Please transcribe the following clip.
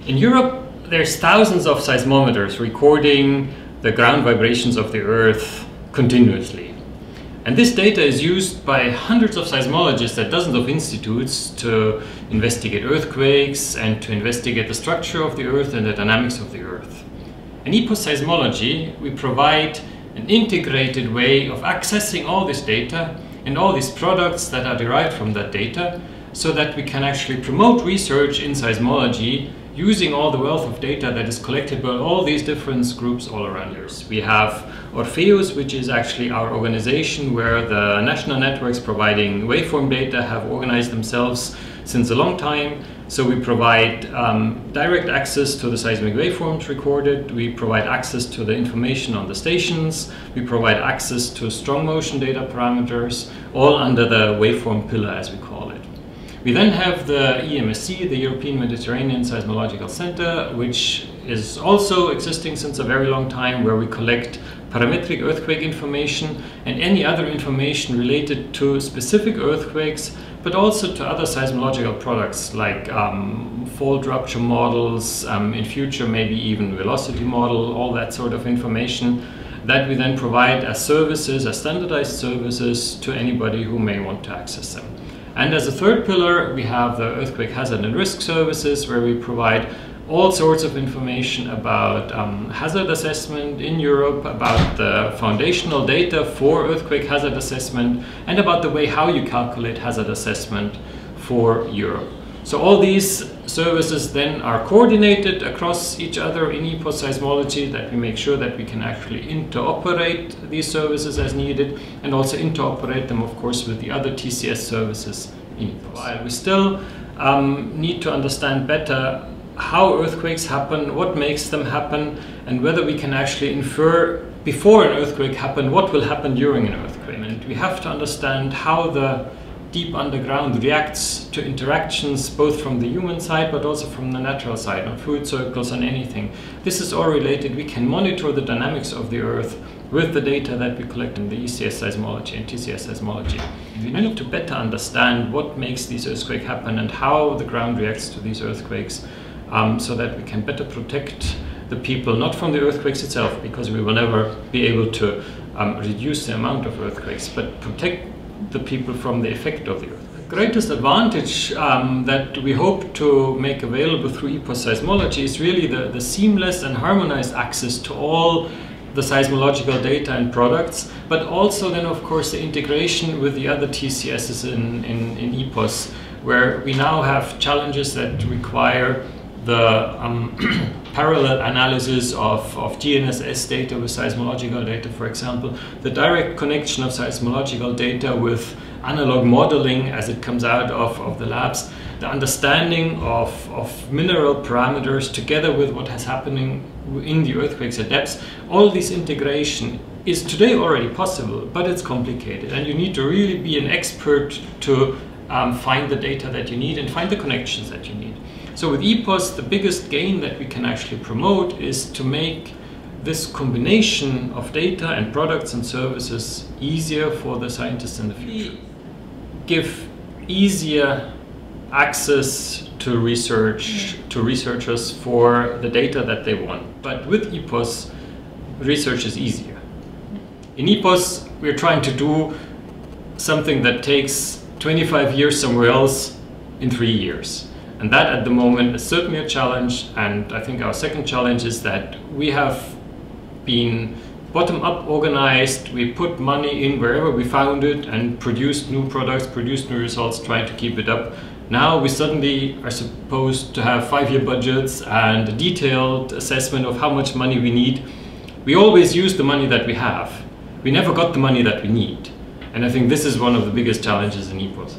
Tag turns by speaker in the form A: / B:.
A: In Europe, there's thousands of seismometers recording the ground vibrations of the Earth continuously. And this data is used by hundreds of seismologists at dozens of institutes to investigate earthquakes and to investigate the structure of the Earth and the dynamics of the Earth. In EPOS Seismology, we provide an integrated way of accessing all this data and all these products that are derived from that data, so that we can actually promote research in seismology using all the wealth of data that is collected by all these different groups all around us. We have Orpheus, which is actually our organization where the national networks providing waveform data have organized themselves since a long time. So we provide direct access to the seismic waveforms recorded, we provide access to the information on the stations, we provide access to strong motion data parameters, all under the waveform pillar, as we call it. We then have the EMSC, the European Mediterranean Seismological Center, which is also existing since a very long time, where we collect parametric earthquake information and any other information related to specific earthquakes, but also to other seismological products like fault rupture models, in future maybe even velocity model, all that sort of information that we then provide as services, as standardized services to anybody who may want to access them. And as a third pillar, we have the earthquake hazard and risk services, where we provide all sorts of information about hazard assessment in Europe, about the foundational data for earthquake hazard assessment, and about the way how you calculate hazard assessment for Europe. So all these services then are coordinated across each other in EPOS Seismology, that we make sure that we can actually interoperate these services as needed, and also interoperate them, of course, with the other TCS services in EPOS. While we still need to understand better how earthquakes happen, what makes them happen, and whether we can actually infer before an earthquake happens what will happen during an earthquake. And we have to understand how the deep underground reacts to interactions both from the human side but also from the natural side, on fluid circles, on anything. This is all related. We can monitor the dynamics of the Earth with the data that we collect in the ECS seismology and TCS seismology. We need to better understand what makes these earthquakes happen and how the ground reacts to these earthquakes, so that we can better protect the people, not from the earthquakes itself, because we will never be able to reduce the amount of earthquakes, but protect the people from the effect of the earth. The greatest advantage that we hope to make available through EPOS Seismology is really the seamless and harmonized access to all the seismological data and products, but also then of course the integration with the other TCSs in EPOS, where we now have challenges that require the parallel analysis of GNSS data with seismological data, for example, the direct connection of seismological data with analog modeling as it comes out of the labs, the understanding of mineral parameters together with what is happening in the earthquakes at depths. All this integration is today already possible, but it's complicated, and you need to really be an expert to find the data that you need and find the connections that you need. So with EPOS, the biggest gain that we can actually promote is to make this combination of data and products and services easier for the scientists in the future. Give easier access to research, to researchers for the data that they want. But with EPOS, research is easier. In EPOS, we're trying to do something that takes 25 years somewhere else in 3 years. And that at the moment is certainly a challenge, and I think our second challenge is that we have been bottom-up organized. We put money in wherever we found it and produced new products, produced new results, trying to keep it up. Now we suddenly are supposed to have 5-year budgets and a detailed assessment of how much money we need. We always use the money that we have. We never got the money that we need. And I think this is one of the biggest challenges in EPOS.